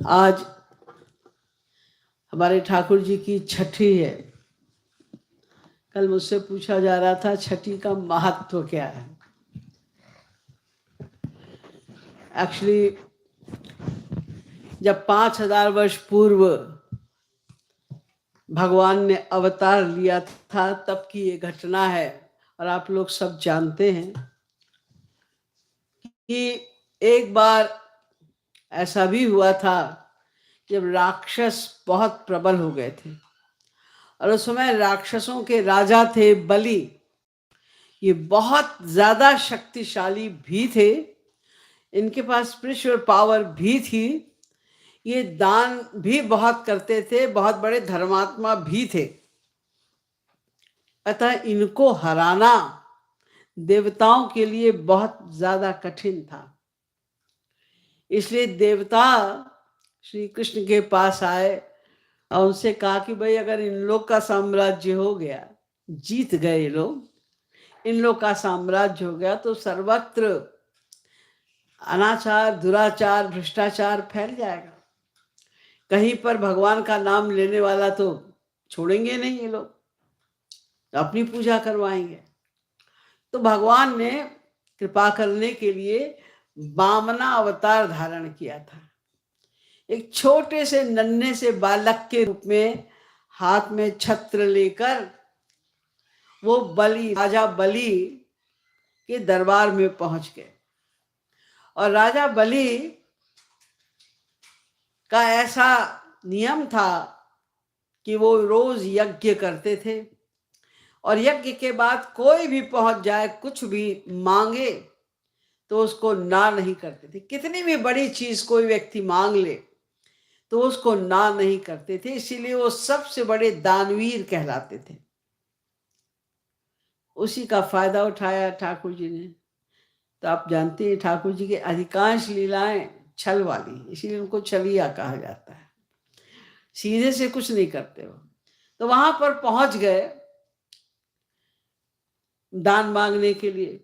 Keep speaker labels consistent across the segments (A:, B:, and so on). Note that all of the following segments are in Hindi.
A: आज हमारे ठाकुर जी की छठी है। कल मुझसे पूछा जा रहा था छठी का महत्व क्या है। एक्चुअली जब 5000 वर्ष पूर्व भगवान ने अवतार लिया था तब की ये घटना है। और आप लोग सब जानते हैं कि एक बार ऐसा भी हुआ था जब राक्षस बहुत प्रबल हो गए थे। और उस समय राक्षसों के राजा थे बलि। ये बहुत ज्यादा शक्तिशाली भी थे, इनके पास स्पिरिचुअल पावर भी थी, ये दान भी बहुत करते थे, बहुत बड़े धर्मात्मा भी थे। अतः इनको हराना देवताओं के लिए बहुत ज्यादा कठिन था। इसलिए देवता श्री कृष्ण के पास आए और उनसे कहा कि भाई अगर इन लोग का साम्राज्य हो गया, जीत गए लोग, इन लोग का साम्राज्य हो गया तो सर्वत्र अनाचार, दुराचार, भ्रष्टाचार फैल जाएगा। कहीं पर भगवान का नाम लेने वाला तो छोड़ेंगे नहीं ये लोग, तो अपनी पूजा करवाएंगे। तो भगवान ने कृपा करने के लिए वामना अवतार धारण किया था। एक छोटे से नन्हे से बालक के रूप में हाथ में छत्र लेकर वो बलि, राजा बलि के दरबार में पहुंच गए। और राजा बलि का ऐसा नियम था कि वो रोज यज्ञ करते थे और यज्ञ के बाद कोई भी पहुंच जाए, कुछ भी मांगे तो उसको ना नहीं करते थे। कितनी भी बड़ी चीज कोई व्यक्ति मांग ले तो उसको ना नहीं करते थे, इसीलिए वो सबसे बड़े दानवीर कहलाते थे। उसी का फायदा उठाया ठाकुर जी ने। तो आप जानते हैं ठाकुर जी की अधिकांश लीलाएं छल वाली, इसीलिए उनको छलिया कहा जाता है। सीधे से कुछ नहीं करते हो। तो वहां पर पहुंच गए दान मांगने के लिए।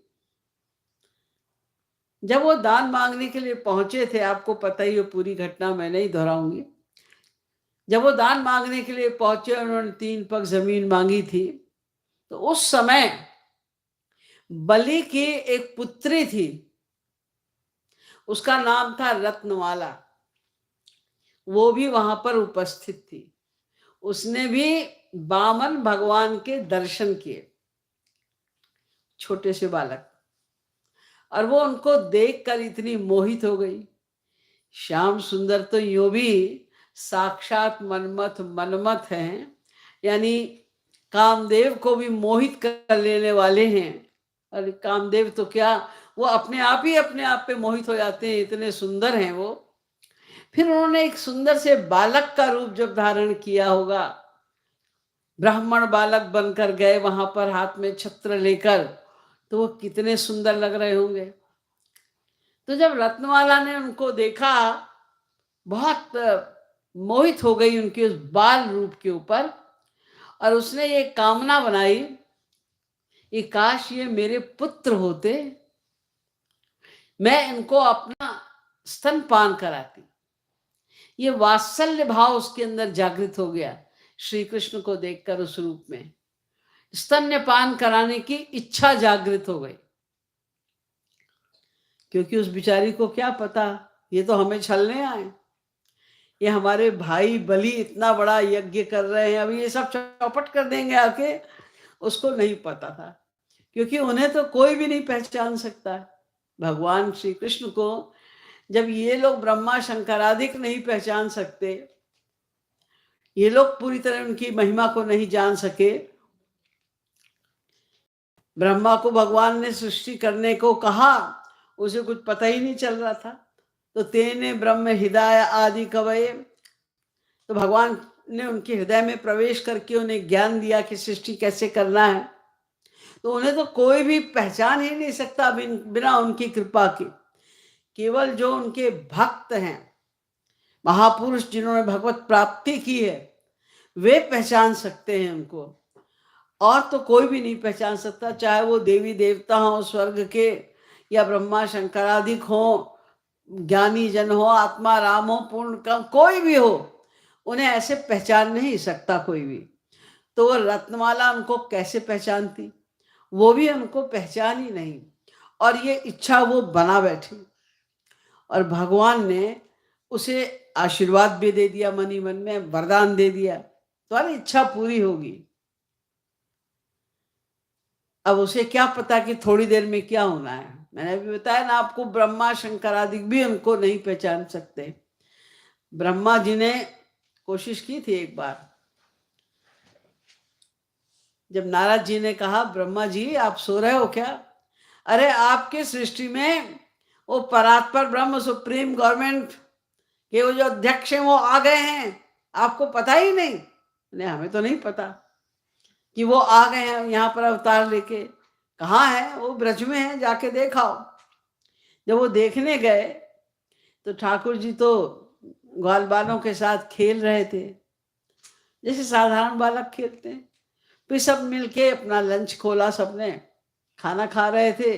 A: जब वो दान मांगने के लिए पहुंचे थे, आपको पता ही है पूरी घटना, मैं नहीं दोहराऊंगी। जब वो दान मांगने के लिए पहुंचे, उन्होंने 3 पग जमीन मांगी थी। तो उस समय बलि की एक पुत्री थी, उसका नाम था रत्नमाला। वो भी वहां पर उपस्थित थी। उसने भी वामन भगवान के दर्शन किए, छोटे से बालक। और वो उनको देखकर इतनी मोहित हो गई। श्याम सुंदर तो यूं भी साक्षात मनमथ मनमथ हैं, यानी कामदेव को भी मोहित कर लेने वाले हैं। और कामदेव तो क्या, वो अपने आप पे मोहित हो जाते हैं, इतने सुंदर हैं वो। फिर उन्होंने एक सुंदर से बालक का रूप जब धारण किया होगा, ब्राह्मण बालक बनकर गए वहां पर हाथ में छत्र लेकर, तो वो कितने सुंदर लग रहे होंगे। तो जब रत्नमाला ने उनको देखा, बहुत मोहित हो गई उनके उस बाल रूप के ऊपर। और उसने ये कामना बनाई कि काश ये मेरे पुत्र होते, मैं इनको अपना स्तनपान कराती। ये वात्सल्य भाव उसके अंदर जागृत हो गया श्री कृष्ण को देखकर। उस रूप में स्तन्यपान कराने की इच्छा जागृत हो गई, क्योंकि उस बिचारी को क्या पता ये तो हमें छलने आए, ये हमारे भाई बलि इतना बड़ा यज्ञ कर रहे हैं, अभी ये सब चौपट कर देंगे आके। उसको नहीं पता था, क्योंकि उन्हें तो कोई भी नहीं पहचान सकता है भगवान श्री कृष्ण को। जब ये लोग ब्रह्मा शंकरादिक नहीं पहचान सकते, ये लोग पूरी तरह उनकी महिमा को नहीं जान सके। ब्रह्मा को भगवान ने सृष्टि करने को कहा, उसे कुछ पता ही नहीं चल रहा था। तो तेने ब्रह्म हृदय आदि कवये, तो भगवान ने उनके हृदय में प्रवेश करके उन्हें ज्ञान दिया कि सृष्टि कैसे करना है। तो उन्हें तो कोई भी पहचान ही नहीं सकता बिना उनकी कृपा के। केवल जो उनके भक्त हैं, महापुरुष जिन्होंने भगवत प्राप्ति की है, वे पहचान सकते हैं उनको। और तो कोई भी नहीं पहचान सकता, चाहे वो देवी देवता हों स्वर्ग के या ब्रह्मा शंकरादिक हों, ज्ञानी जन हो, आत्मा राम हो, पूर्ण काम कोई भी हो, उन्हें ऐसे पहचान नहीं सकता कोई भी। तो वो रत्नमाला उनको कैसे पहचानती? वो भी उनको पहचान ही नहीं, और ये इच्छा वो बना बैठी। और भगवान ने उसे आशीर्वाद भी दे दिया, मन ही मन में वरदान दे दिया, तुम्हारी इच्छा पूरी होगी। अब उसे क्या पता कि थोड़ी देर में क्या होना है। मैंने अभी बताया ना आपको, ब्रह्मा शंकर आदि भी उनको नहीं पहचान सकते। ब्रह्मा जी ने कोशिश की थी एक बार, जब नारद जी ने कहा, ब्रह्मा जी आप सो रहे हो क्या? अरे आपके सृष्टि में वो परात्पर ब्रह्म सुप्रीम गवर्नमेंट के वो जो अध्यक्ष हैं वो आ गए हैं, आपको पता ही नहीं? नहीं, हमें तो नहीं पता कि वो आ गए हैं यहाँ पर अवतार लेके। कहाँ है वो? ब्रज में है, जाके देखाओ। जब वो देखने गए तो ठाकुर जी तो ग्वाल बालों के साथ खेल रहे थे, जैसे साधारण बालक खेलते हैं। फिर सब मिलके अपना लंच खोला, सबने खाना खा रहे थे।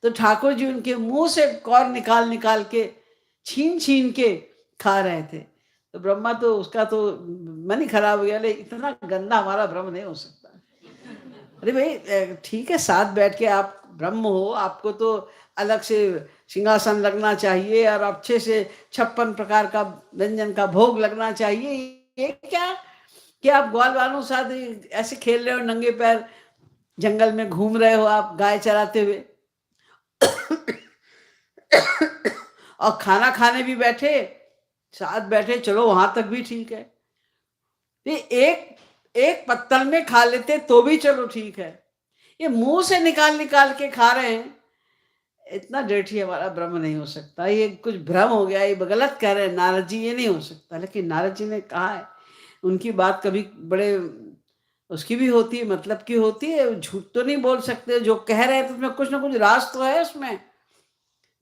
A: तो ठाकुर जी उनके मुंह से कौर निकाल निकाल के, छीन छीन के खा रहे थे। तो ब्रह्मा तो उसका तो मन ही खराब हो गया, ले इतना गंदा हमारा ब्रह्म नहीं हो सकता। अरे भाई ठीक है, साथ बैठ के आप ब्रह्म हो, आपको तो अलग से सिंहासन लगना चाहिए और अच्छे से 56 प्रकार का व्यंजन का भोग लगना चाहिए। ये क्या कि आप ग्वाल वालों के साथ ऐसे खेल रहे हो, नंगे पैर जंगल में घूम रहे हो आप गाय चराते हुए। और खाना खाने भी बैठे, साथ बैठे, चलो वहां तक भी ठीक है। ये एक एक पत्तल में खा लेते तो भी चलो ठीक है, ये मुंह से निकाल निकाल के खा रहे हैं। इतना डर्टी हमारा ब्रह्म नहीं हो सकता, ये कुछ भ्रम हो गया, ये गलत कह रहे हैं नारद जी, ये नहीं हो सकता। लेकिन नारद जी ने कहा है, उनकी बात कभी बड़े उसकी भी होती है, मतलब की होती है, झूठ तो नहीं बोल सकते। जो कह रहे हैं तो उसमें कुछ ना कुछ राज तो है उसमें।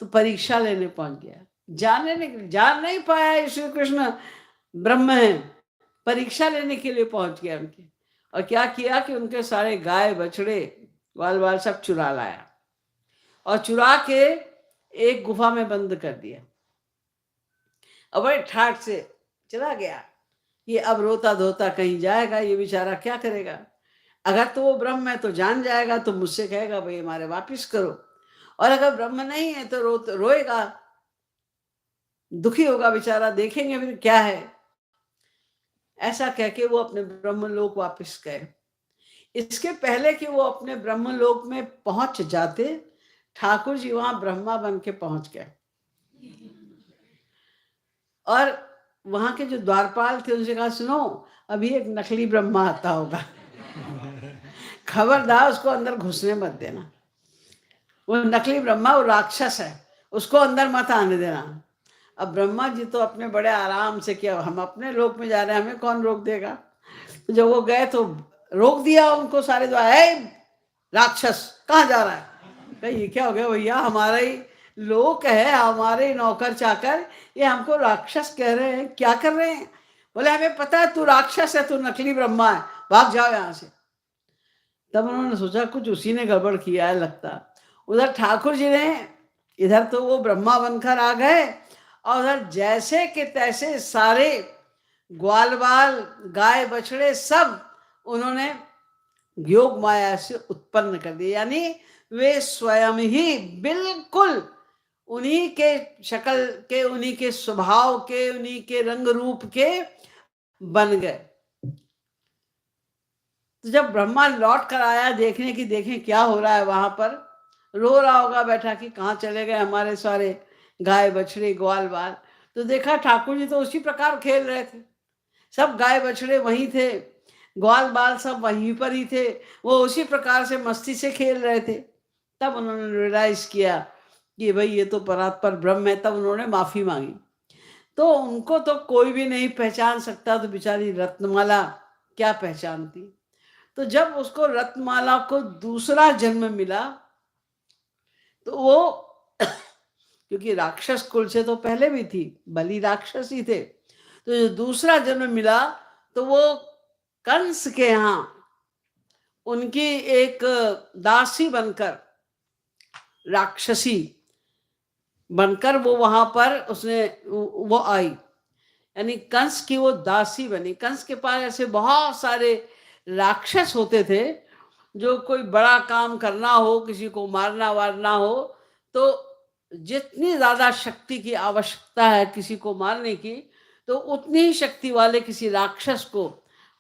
A: तो परीक्षा लेने पहुंच गया, जानने नहीं, जान नहीं पाया श्री कृष्ण ब्रह्म है, परीक्षा लेने के लिए पहुंच गया उनके। और क्या किया कि उनके सारे गाय बछड़े ग्वाल बाल सब चुरा लाया और चुरा के एक गुफा में बंद कर दिया। और बड़े ठाठ से चला गया। ये अब रोता धोता कहीं जाएगा, ये बेचारा क्या करेगा? अगर तो वो ब्रह्म है तो जान जाएगा, तो मुझसे कहेगा भाई हमारे वापिस करो। और अगर ब्रह्म नहीं है तो रोएगा, दुखी होगा बेचारा, देखेंगे फिर क्या है। ऐसा कह के वो अपने ब्रह्मलोक वापस गए। इसके पहले कि वो अपने ब्रह्मलोक में पहुंच जाते, ठाकुर जी वहां ब्रह्मा बन के पहुंच गए। और वहां के जो द्वारपाल थे उनसे कहा, सुनो अभी एक नकली ब्रह्मा आता होगा, खबरदार उसको अंदर घुसने मत देना। वो नकली ब्रह्मा, वो राक्षस है, उसको अंदर मत आने देना। अब ब्रह्मा जी तो अपने बड़े आराम से, क्या हम अपने लोक में जा रहे हैं, हमें कौन रोक देगा। तो जब वो गए तो रोक दिया उनको सारे द्वार, राक्षस कहाँ जा रहा है? कहीं ये क्या हो गया भैया, हमारा ही लोक है, हमारे नौकर चाकर, ये हमको राक्षस कह रहे हैं, क्या कर रहे हैं? बोले हमें पता है तू राक्षस है, तू नकली ब्रह्मा है, भाग जाओ यहाँ से। तब उन्होंने सोचा कुछ उसी ने गड़बड़ किया है लगता। उधर ठाकुर जी ने, इधर तो वो ब्रह्मा बनकर आ गए, और उधर जैसे के तैसे सारे ग्वाल बाल गाय बछड़े सब उन्होंने योग माया से उत्पन्न कर दिए। यानी वे स्वयं ही बिल्कुल उन्हीं के शक्ल के, उन्हीं के स्वभाव के, उन्हीं के रंग रूप के बन गए। तो जब ब्रह्मा लौट कर आया देखने की, देखें क्या हो रहा है वहां पर, रो रहा होगा बैठा कि कहाँ चले गए हमारे सारे गाय बछड़े ग्वाल बाल। तो देखा ठाकुर जी तो उसी प्रकार खेल रहे थे, सब गाय बछड़े वहीं थे, ग्वाल बाल सब वहीं पर ही थे, वो उसी प्रकार से मस्ती से खेल रहे थे। तब उन्होंने रियलाइज किया कि भाई ये तो परात्पर ब्रह्म है। तब उन्होंने माफी मांगी। तो उनको तो कोई भी नहीं पहचान सकता, तो बेचारी रत्नमाला क्या पहचानती। तो जब उसको रत्नमाला को दूसरा जन्म मिला, तो वो क्योंकि राक्षस कुल से तो पहले भी थी, बलि राक्षस ही थे, तो जो दूसरा जन्म मिला तो वो कंस के यहाँ उनकी एक दासी बनकर, राक्षसी बनकर वो वहां पर उसने वो आई, यानी कंस की वो दासी बनी। कंस के पास ऐसे बहुत सारे राक्षस होते थे, जो कोई बड़ा काम करना हो, किसी को मारना वारना हो, तो जितनी ज्यादा शक्ति की आवश्यकता है किसी को मारने की, तो उतनी ही शक्ति वाले किसी राक्षस को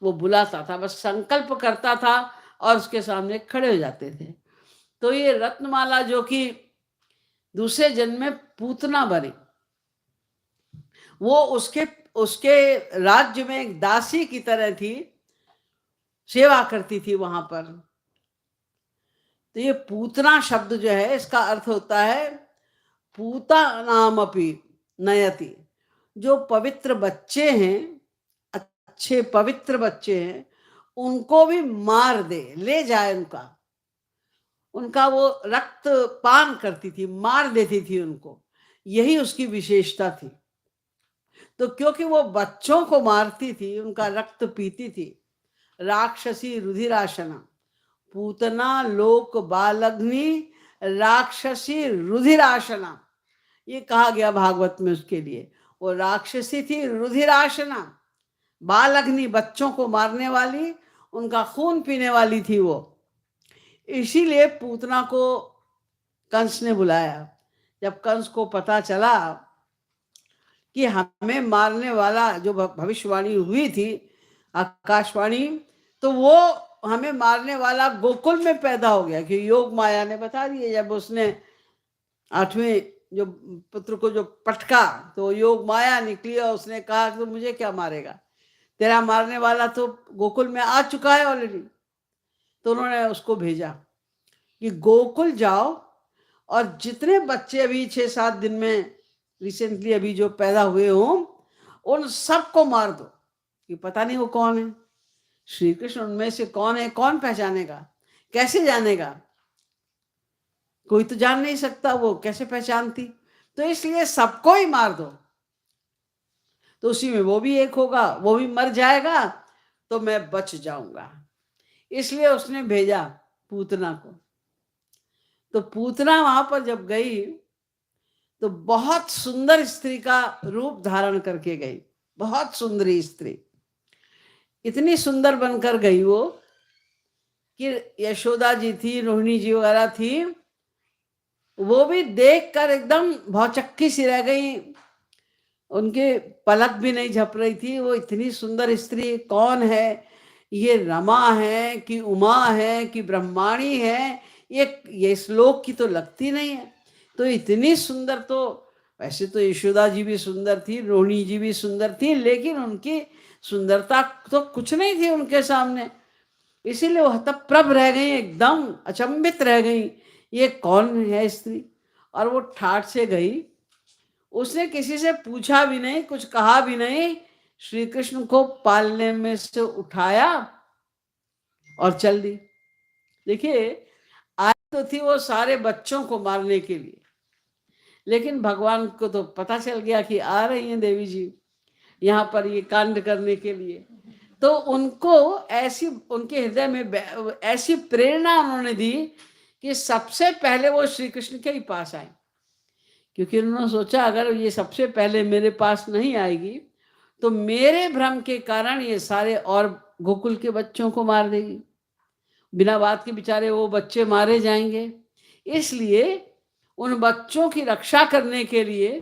A: वो बुलाता था, बस संकल्प करता था और उसके सामने खड़े हो जाते थे। तो ये रत्नमाला जो कि दूसरे जन्म में पूतना बनी, वो उसके उसके राज्य में एक दासी की तरह थी, सेवा करती थी वहां पर। तो ये पूतना शब्द जो है, इसका अर्थ होता है पूता नाम अपि नयति, जो पवित्र बच्चे हैं, अच्छे पवित्र बच्चे हैं, उनको भी मार दे, ले जाए, उनका उनका वो रक्त पान करती थी, मार देती थी उनको, यही उसकी विशेषता थी। तो क्योंकि वो बच्चों को मारती थी, उनका रक्त पीती थी, राक्षसी रुधिराशना, पूतना लोक बालग्नि राक्षसी रुधिराशना, ये कहा गया भागवत में उसके लिए। वो राक्षसी थी रुधिराशना, बालग्नि बच्चों को मारने वाली, उनका खून पीने वाली थी वो। इसीलिए पूतना को कंस ने बुलाया। जब कंस को पता चला कि हमें मारने वाला, जो भविष्यवाणी हुई थी आकाशवाणी, तो वो हमें मारने वाला गोकुल में पैदा हो गया, कि योग माया ने बता दिया। जब उसने 8वें जो पुत्र को जो पटका, तो योग माया निकली और उसने कहा कि तो मुझे क्या मारेगा, तेरा मारने वाला तो गोकुल में आ चुका है ऑलरेडी। तो उन्होंने उसको भेजा कि गोकुल जाओ और जितने बच्चे अभी 6-7 दिन में रिसेंटली अभी जो पैदा हुए हों, उन सबको मार दो, कि पता नहीं वो कौन है, श्री कृष्ण उनमें से कौन है, कौन पहचानेगा, कैसे जानेगा, कोई तो जान नहीं सकता, वो कैसे पहचानती, तो इसलिए सबको ही मार दो। तो उसी में वो भी एक होगा, वो भी मर जाएगा, तो मैं बच जाऊंगा। इसलिए उसने भेजा पूतना को। तो पूतना वहां पर जब गई, तो बहुत सुंदर स्त्री का रूप धारण करके गई, बहुत सुंदरी स्त्री, इतनी सुंदर बनकर गई वो कि यशोदा जी थी, रोहिणी जी वगैरह थी, वो भी देखकर एकदम भौचक्की सी रह गई, उनके पलक भी नहीं झप रही थी। वो इतनी सुंदर स्त्री कौन है, ये रमा है कि उमा है कि ब्रह्माणी है, ये श्लोक की तो लगती नहीं है। तो इतनी सुंदर, तो वैसे तो यशोदा जी भी सुंदर थी, रोहिणी जी भी सुंदर थी, लेकिन उनकी सुंदरता तो कुछ नहीं थी उनके सामने। इसीलिए वो हतप्रभ रह गई, एकदम अचंभित रह गई, ये कौन है स्त्री। और वो ठाठ से गई, उसने किसी से पूछा भी नहीं, कुछ कहा भी नहीं, श्री कृष्ण को पालने में से उठाया और चल दी। देखिए, आई तो थी वो सारे बच्चों को मारने के लिए, लेकिन भगवान को तो पता चल गया कि आ रही हैं देवी जी यहाँ पर ये कांड करने के लिए। तो उनको ऐसी, उनके हृदय में ऐसी प्रेरणा उन्होंने दी कि सबसे पहले वो श्री कृष्ण के ही पास आए, क्योंकि उन्होंने सोचा अगर ये सबसे पहले मेरे पास नहीं आएगी, तो मेरे भ्रम के कारण ये सारे और गोकुल के बच्चों को मार देगी, बिना बात के बेचारे वो बच्चे मारे जाएंगे। इसलिए उन बच्चों की रक्षा करने के लिए,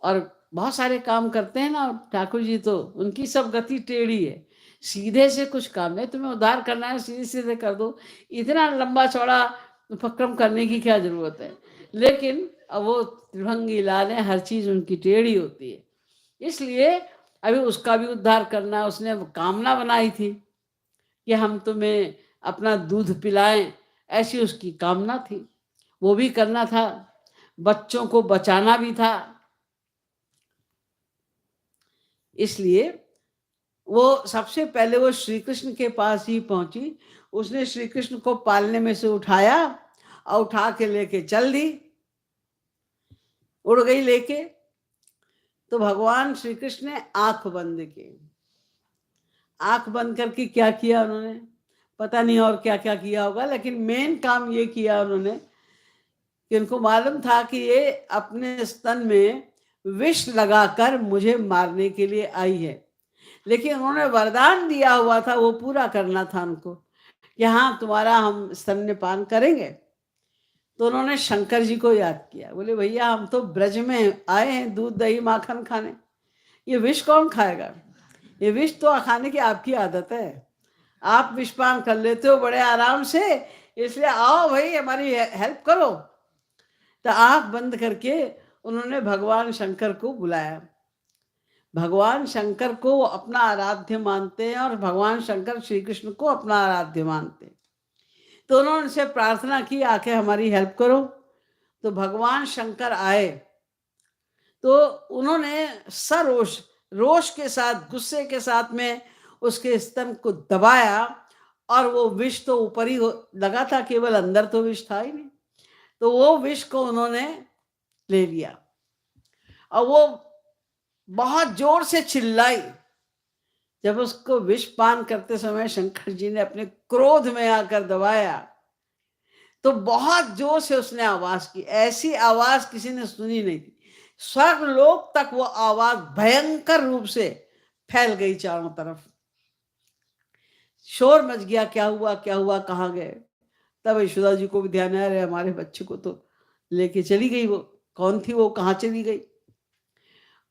A: और बहुत सारे काम करते हैं ना ठाकुर जी, तो उनकी सब गति टेढ़ी है, सीधे से कुछ काम नहीं, तुम्हें उद्धार करना है सीधे सीधे कर दो, इतना लंबा चौड़ा उपक्रम करने की क्या जरूरत है। लेकिन अब वो त्रिभंगी लाल है, हर चीज उनकी टेढ़ी होती है। इसलिए अभी उसका भी उद्धार करना, उसने कामना बनाई थी कि हम तुम्हें अपना दूध पिलाएं, ऐसी उसकी कामना थी, वो भी करना था, बच्चों को बचाना भी था। इसलिए वो सबसे पहले वो श्री कृष्ण के पास ही पहुंची, उसने श्री कृष्ण को पालने में से उठाया और उठा के लेके चल दी, उड़ गई लेके। तो भगवान श्री कृष्ण ने आंख बंद की, आंख बंद करके क्या किया उन्होंने, पता नहीं और क्या क्या किया होगा, लेकिन मेन काम ये किया उन्होंने कि उनको मालूम था कि ये अपने स्तन में विष लगाकर मुझे मारने के लिए आई है। लेकिन उन्होंने वरदान दिया हुआ था, वो पूरा करना था उनको कि हाँ, तुम्हारा हम स्तन्यपान करेंगे। तो उन्होंने शंकर जी को याद किया। बोले भैया, हम तो ब्रज में आए हैं दूध दही माखन खाने, ये विष कौन खाएगा? ये विष तो खाने की आपकी आदत है, आप विषपान कर लेते हो बड़े आराम से, इसलिए आओ भाई हमारी हेल्प करो। तो आंख बंद करके उन्होंने भगवान शंकर को बुलाया। भगवान शंकर को वो अपना आराध्य मानते हैं और भगवान शंकर श्री कृष्ण को अपना आराध्य मानते हैं। तो उन्होंने उनसे प्रार्थना की, आके हमारी हेल्प करो। तो भगवान शंकर आए, तो उन्होंने सरोष रोष के साथ, गुस्से के साथ में उसके स्तन को दबाया और वो विष तो ऊपर ही लगा था, केवल अंदर तो विष था ही नहीं। तो वो विष को उन्होंने ले लिया और वो बहुत जोर से चिल्लाई। जब उसको विष पान करते समय शंकर जी ने अपने क्रोध में आकर दबाया, तो बहुत जोर से उसने आवाज की, ऐसी आवाज किसी ने सुनी नहीं थी। स्वर्ग लोक तक वो आवाज भयंकर रूप से फैल गई चारों तरफ। शोर मच गया, क्या हुआ क्या हुआ, कहाँ गए? तब यशोदा जी को भी ध्यान आया, रहे हमारे बच्चे को तो लेके चली गई, वो कौन थी, वो कहाँ चली गई?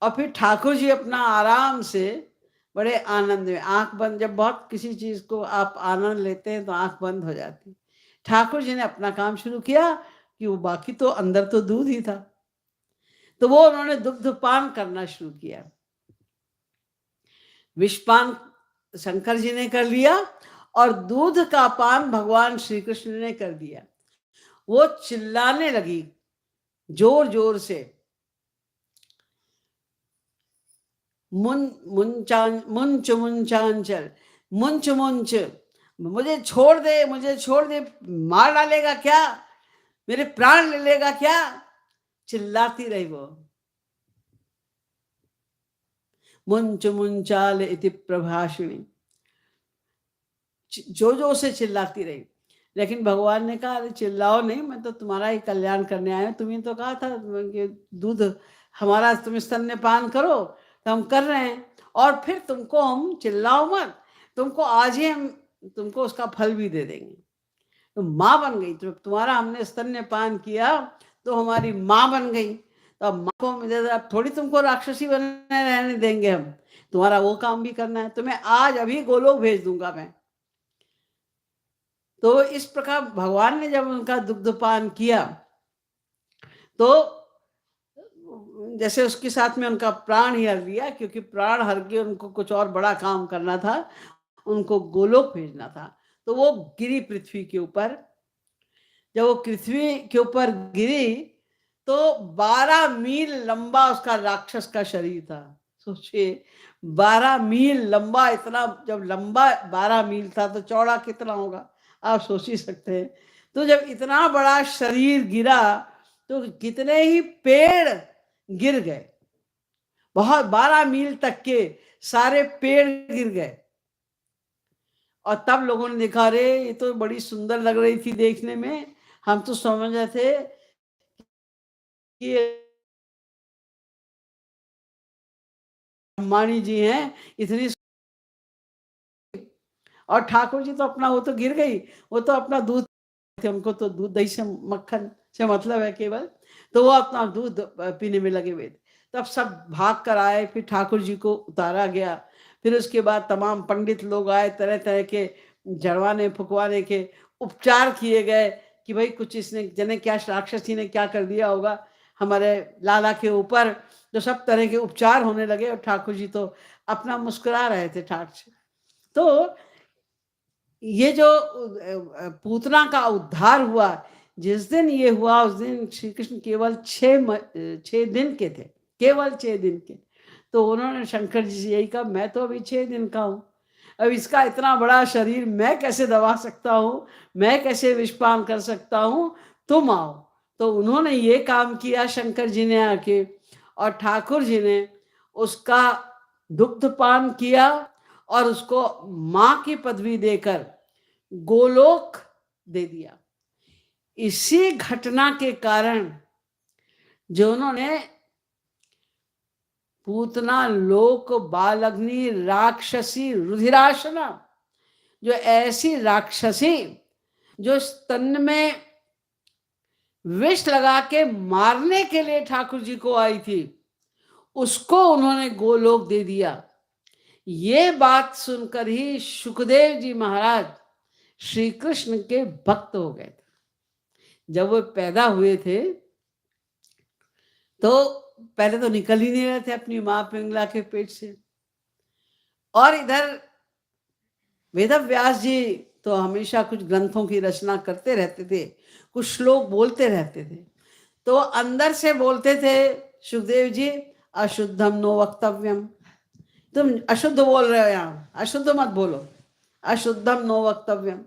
A: और फिर ठाकुर जी अपना आराम से बड़े आनंद में, आंख बंद, जब बहुत किसी चीज को आप आनंद लेते हैं तो आंख बंद हो जाती। ठाकुर जी ने अपना काम शुरू किया कि वो बाकी तो अंदर तो दूध ही था, तो वो उन्होंने दुग्ध पान करना शुरू किया। विषपान शंकर जी ने कर लिया और दूध का पान भगवान श्री कृष्ण ने कर दिया। वो चिल्लाने लगी जोर जोर से, मुंच मुंचांचल, मुंच मुंच, मुझे छोड़ दे, मुझे छोड़ दे, मार डालेगा क्या, मेरे प्राण ले लेगा क्या? चिल्लाती रही वो, मुंच मुंचाल इति प्रभाषिणी, जो जो से चिल्लाती रही। लेकिन भगवान ने कहा, अरे चिल्लाओ नहीं, मैं तो तुम्हारा ही कल्याण करने आया हूं, तुम्हें तो कहा था कि दूध हमारा तुम स्तन्यपान करो, तो हम कर रहे हैं। और फिर तुमको हम, चिल्लाओ मत, तुमको आज ही हम तुमको उसका फल भी दे देंगे। तो माँ बन गई, तो तुम्हारा हमने स्तन्यपान किया तो हमारी माँ बन गई, तो अब माँ को हम दे, अब थोड़ी तुमको राक्षसी बने रहने देंगे हम, तुम्हारा वो काम भी करना है, तुम्हें आज अभी गोलोक भेज दूंगा मैं। तो इस प्रकार भगवान ने जब उनका दुग्धपान किया, तो जैसे उसके साथ में उनका प्राण ही हर लिया, क्योंकि प्राण हर के उनको कुछ और बड़ा काम करना था, उनको गोलोक भेजना था। तो वो गिरी पृथ्वी के ऊपर। जब वो पृथ्वी के ऊपर गिरी तो 12 मील लंबा उसका राक्षस का शरीर था। सोचिए, 12 मील लंबा, इतना जब लंबा 12 मील था तो चौड़ा कितना होगा, आप सोच ही सकते हैं। तो जब इतना बड़ा शरीर गिरा तो कितने ही पेड़ गिर गए, बहुत 12 मील तक के सारे पेड़ गिर गए। और तब लोगों ने देखा, रे ये तो बड़ी सुंदर लग रही थी देखने में, हम तो समझ रहे थे कि अंबानी जी हैं इतनी, और ठाकुर जी तो अपना, वो तो गिर गई, वो तो अपना दूध थे, उनको तो दूध दही से मक्खन से मतलब है केवल, तो वो अपना दूध पीने में लगे हुए थे। तब सब भाग कर आए, फिर ठाकुर जी को उतारा गया। फिर उसके बाद तमाम पंडित लोग आए, तरह तरह के जड़वाने फुकवाने के उपचार किए गए कि भाई कुछ इसने जने क्या, राक्षसी ने क्या कर दिया होगा हमारे लाला के ऊपर। तो सब तरह के उपचार होने लगे और ठाकुर जी तो अपना मुस्कुरा रहे थे ठाठ से। तो ये जो पूतना का उद्धार हुआ, जिस दिन ये हुआ, उस दिन श्री कृष्ण केवल 6 दिन के थे, केवल 6 दिन के। तो उन्होंने शंकर जी से यही कहा, मैं तो अभी 6 दिन का हूँ, अब इसका इतना बड़ा शरीर मैं कैसे दबा सकता हूँ, मैं कैसे विषपान कर सकता हूँ, तुम आओ। तो उन्होंने ये काम किया शंकर जी ने आके, और ठाकुर जी ने उसका दुग्धपान किया और उसको माँ की पदवी देकर गोलोक दे दिया। इसी घटना के कारण जो उन्होंने पूतना, लोक, बालग्नि, राक्षसी, रुधिराशना, जो ऐसी राक्षसी जो स्तन में विष लगा के मारने के लिए ठाकुर जी को आई थी, उसको उन्होंने गोलोक दे दिया। ये बात सुनकर ही सुखदेव जी महाराज श्री कृष्ण के भक्त हो गए थे। जब वो पैदा हुए थे तो पहले तो निकल ही नहीं रहे थे अपनी माँ पिंगला के पेट से, और इधर वेदव्यास जी तो हमेशा कुछ ग्रंथों की रचना करते रहते थे, कुछ श्लोक बोलते रहते थे, तो अंदर से बोलते थे सुखदेव जी, अशुद्धम नो वक्तव्यम, तुम अशुद्ध बोल रहे हो, यहाँ अशुद्ध मत बोलो, अशुद्धम नो वक्तव्यम।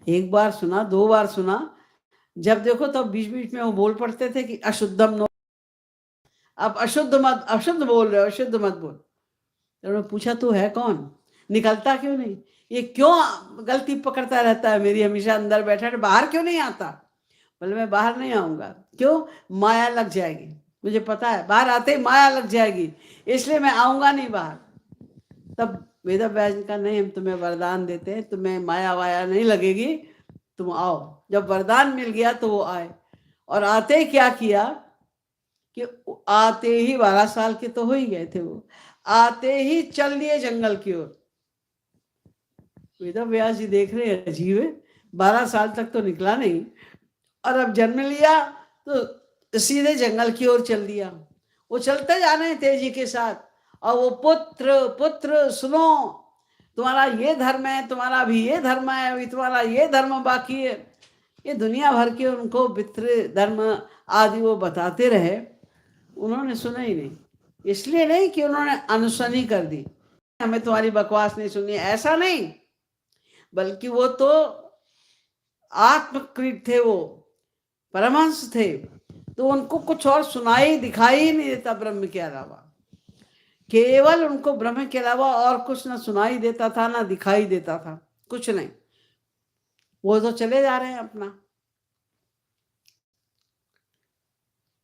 A: एक बार सुना, दो बार सुना, जब देखो तब बीच बीच में वो बोल पड़ते थे कि अशुद्धम नो, आप अशुद्ध मत, अशुद्ध बोल रहे हो, अशुद्ध मत बोल। तो उन्होंने पूछा तू है कौन, निकलता क्यों नहीं, ये क्यों गलती पकड़ता रहता है मेरी, हमेशा अंदर बैठा है, बाहर क्यों नहीं आता। बोले मैं बाहर नहीं आऊंगा, क्यों, माया लग जाएगी, मुझे पता है बाहर आते ही माया लग जाएगी, इसलिए मैं आऊंगा नहीं बाहर। तब वेदव्यास जी का, नहीं हम तुम्हें वरदान देते हैं, तुम्हें माया वाया नहीं लगेगी, तुम आओ। जब वरदान मिल गया तो वो आए, और आते ही क्या किया कि आते ही 12 साल के तो हो ही गए थे, वो आते ही चल दिए जंगल की ओर। वेदव्यास जी देख रहे हैं अजीब है, 12 साल तक तो निकला नहीं, और अब जन्म लिया तो सीधे जंगल की ओर चल दिया। वो चलते जा रहे हैं तेजी के साथ, और वो पुत्र पुत्र सुनो, तुम्हारा ये धर्म है, तुम्हारा भी ये धर्म है, अभी तुम्हारा ये धर्म बाकी है। ये दुनिया भर के उनको पितृ धर्म आदि वो बताते रहे, उन्होंने सुना ही नहीं। इसलिए नहीं कि उन्होंने अनसुनी कर दी, हमें तुम्हारी बकवास नहीं सुननी, ऐसा नहीं, बल्कि वो तो आत्मकृत थे, वो परमहंस थे, तो उनको कुछ और सुनाई दिखाई ही नहीं देता ब्रह्म के अलावा, केवल उनको ब्रह्म के अलावा और कुछ ना सुनाई देता था ना दिखाई देता था, कुछ नहीं। वो तो चले जा रहे हैं अपना।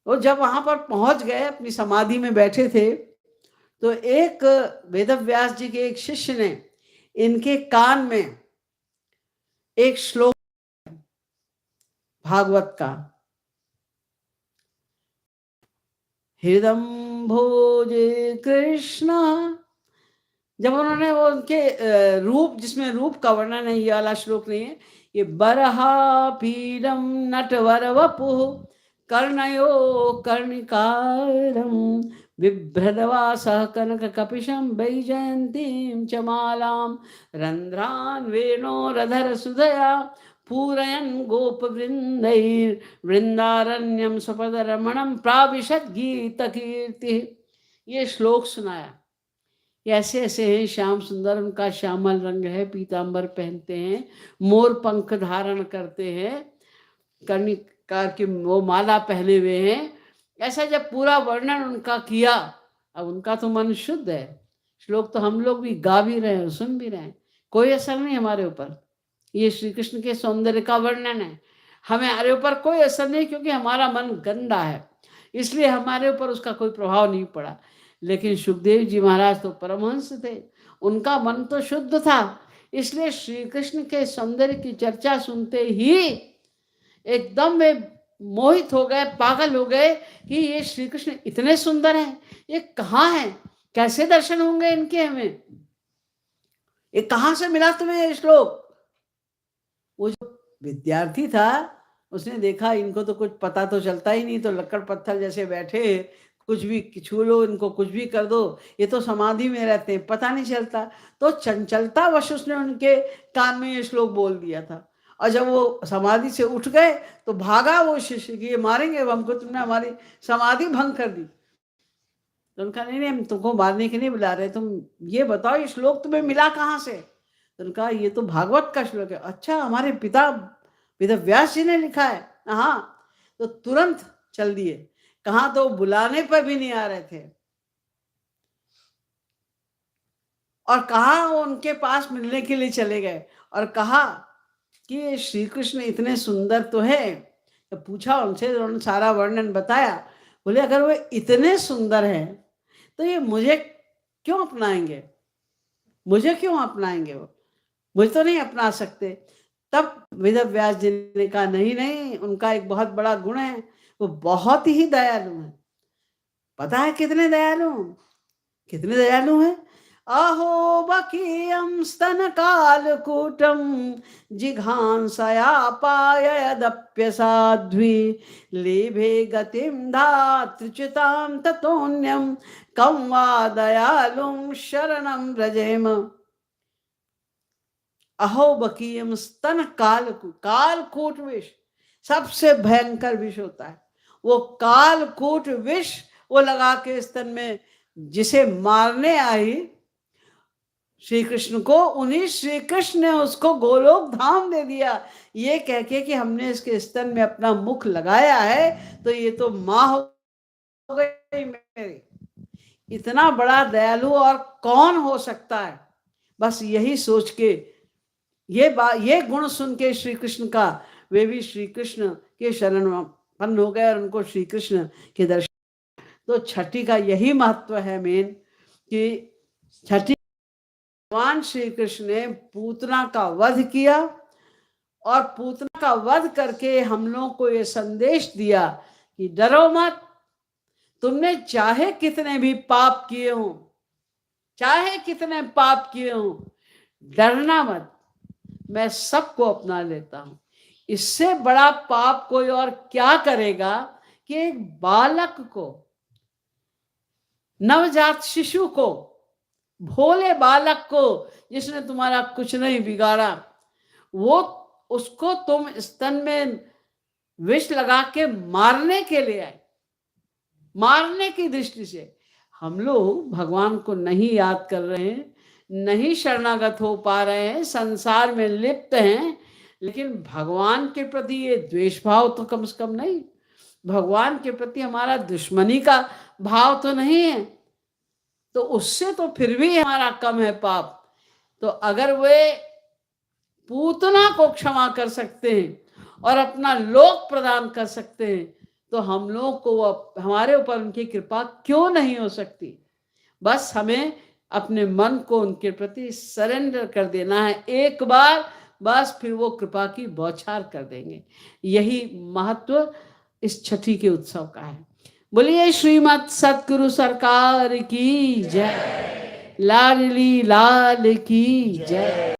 A: वो जब वहां पर पहुंच गए, अपनी समाधि में बैठे थे, तो एक वेदव्यास जी के एक शिष्य ने इनके कान में एक श्लोक भागवत का, हृदम भोजे कृष्ण, जब उन्होंने वो उनके रूप, जिसमें रूप का वर्णन है, ये वाला श्लोक नहीं है, ये बरहा पीडम नटवर वपु कर्णयो कर्णिकारम बिभ्रदवासः कनक कपिशं वैजयन्तीं च मालां रंध्रान् वेणोरधर सुधया पूरयन् गोपवृन्दैर्वृन्दारण्यं स्वपदरमणं प्राविशद् गीतकीर्तिः। ये श्लोक सुनाया। ऐसे ऐसे हैं श्याम सुंदर, उनका श्यामल रंग है, पीतांबर पहनते हैं, मोर पंख धारण करते हैं, कर्णिकार की वो माला पहने हुए हैं। ऐसा जब पूरा वर्णन उनका किया, अब उनका तो मन शुद्ध है, श्लोक तो हम लोग भी गा भी रहे हैं, सुन भी रहे हैं, कोई असर नहीं हमारे ऊपर। ये श्री कृष्ण के सौंदर्य का वर्णन है, हमारे ऊपर कोई असर नहीं, क्योंकि हमारा मन गंदा है, इसलिए हमारे ऊपर उसका कोई प्रभाव नहीं पड़ा। लेकिन सुखदेव जी महाराज तो परमहंस थे, उनका मन तो शुद्ध था, इसलिए श्री कृष्ण के सौंदर्य की चर्चा सुनते ही एकदम वे मोहित हो गए, पागल हो गए कि ये श्री कृष्ण इतने सुंदर हैं, ये कहाँ हैं, कैसे दर्शन होंगे इनके हमें, ये कहाँ से मिला तुम्हें ये श्लोक। वो जो विद्यार्थी था उसने देखा इनको तो कुछ पता तो चलता ही नहीं, तो लक्कड़ पत्थर जैसे बैठे, कुछ भी छू लो इनको, कुछ भी कर दो, ये तो समाधि में रहते हैं, पता नहीं चलता। तो चंचलता वश उसने उनके कान में ये श्लोक बोल दिया था, और जब वो समाधि से उठ गए तो भागा वो शिष्य कि ये मारेंगे हमको, तुमने हमारी समाधि भंग कर दी। तो उनका, नहीं नहीं हम तुमको मारने के नहीं बुला रहे, तुम ये बताओ ये श्लोक तुम्हें मिला कहाँ से। तो उनका, ये तो भागवत का श्लोक है। अच्छा, हमारे पिता वेद व्यास जी ने लिखा है। हाँ, तो तुरंत चल दिए, कहाँ तो बुलाने पर भी नहीं आ रहे थे, और कहा वो उनके पास मिलने के लिए चले गए, और कहा कि ये श्री कृष्ण इतने सुंदर तो है। तो पूछा उनसे, उन्होंने सारा वर्णन बताया। बोले अगर वो इतने सुंदर हैं तो ये मुझे क्यों अपनाएंगे, मुझे क्यों अपनाएंगे वो, मुझे तो नहीं अपना सकते। तब वेद व्यास जी ने कहा नहीं नहीं, उनका एक बहुत बड़ा गुण है, वो बहुत ही दयालु है। पता है कितने दयालु, कितने दयालु हैं? अहो बकीयं स्तन कालकूटं जिघांसया पाययदप्य साध्वी लेभे गतिं धातृच्युतां ततोऽन्यं कं वा दयालुं शरणं व्रजेम। अहो बकीयम स्तन कालकूट, कालकूट विष सबसे भयंकर विष होता है। वो कालकूट विष वो लगा के स्तन में जिसे मारने आई श्री कृष्ण को, उन्हीं श्री कृष्ण ने उसको गोलोक धाम दे दिया, ये कह के कि हमने इसके स्तन में अपना मुख लगाया है तो ये तो माँ हो गई मेरी। इतना बड़ा दयालु और कौन हो सकता है? बस यही सोच के, ये गुण सुन के श्री कृष्ण का, वे भी श्री कृष्ण के शरणपन्न हो गए और उनको श्री कृष्ण के दर्शन। तो छठी का यही महत्व है मेन, कि छठी भगवान श्री कृष्ण ने पूतना का वध किया और पूतना का वध करके हम लोगों को ये संदेश दिया कि डरो मत, तुमने चाहे कितने भी पाप किए हो, चाहे कितने पाप किए हो, डरना मत, मैं सबको अपना लेता हूं। इससे बड़ा पाप कोई और क्या करेगा कि एक बालक को, नवजात शिशु को, भोले बालक को जिसने तुम्हारा कुछ नहीं बिगाड़ा, वो उसको तुम स्तन में विष लगा के मारने के लिए आए। मारने की दृष्टि से हम लोग भगवान को नहीं याद कर रहे हैं, नहीं शरणागत हो पा रहे हैं, संसार में लिप्त हैं, लेकिन भगवान के प्रति ये द्वेष भाव तो कम से कम नहीं, भगवान के प्रति हमारा दुश्मनी का भाव तो नहीं है, तो उससे तो फिर भी हमारा कम है पाप। तो अगर वे पूतना को क्षमा कर सकते हैं और अपना लोक प्रदान कर सकते हैं, तो हम लोग को हमारे ऊपर उनकी कृपा क्यों नहीं हो सकती? बस हमें अपने मन को उनके प्रति सरेंडर कर देना है एक बार, बस फिर वो कृपा की बौछार कर देंगे। यही महत्व इस छठी के उत्सव का है। बोलिए श्रीमद सतगुरु सरकार की जय, लाडली लाल की जय।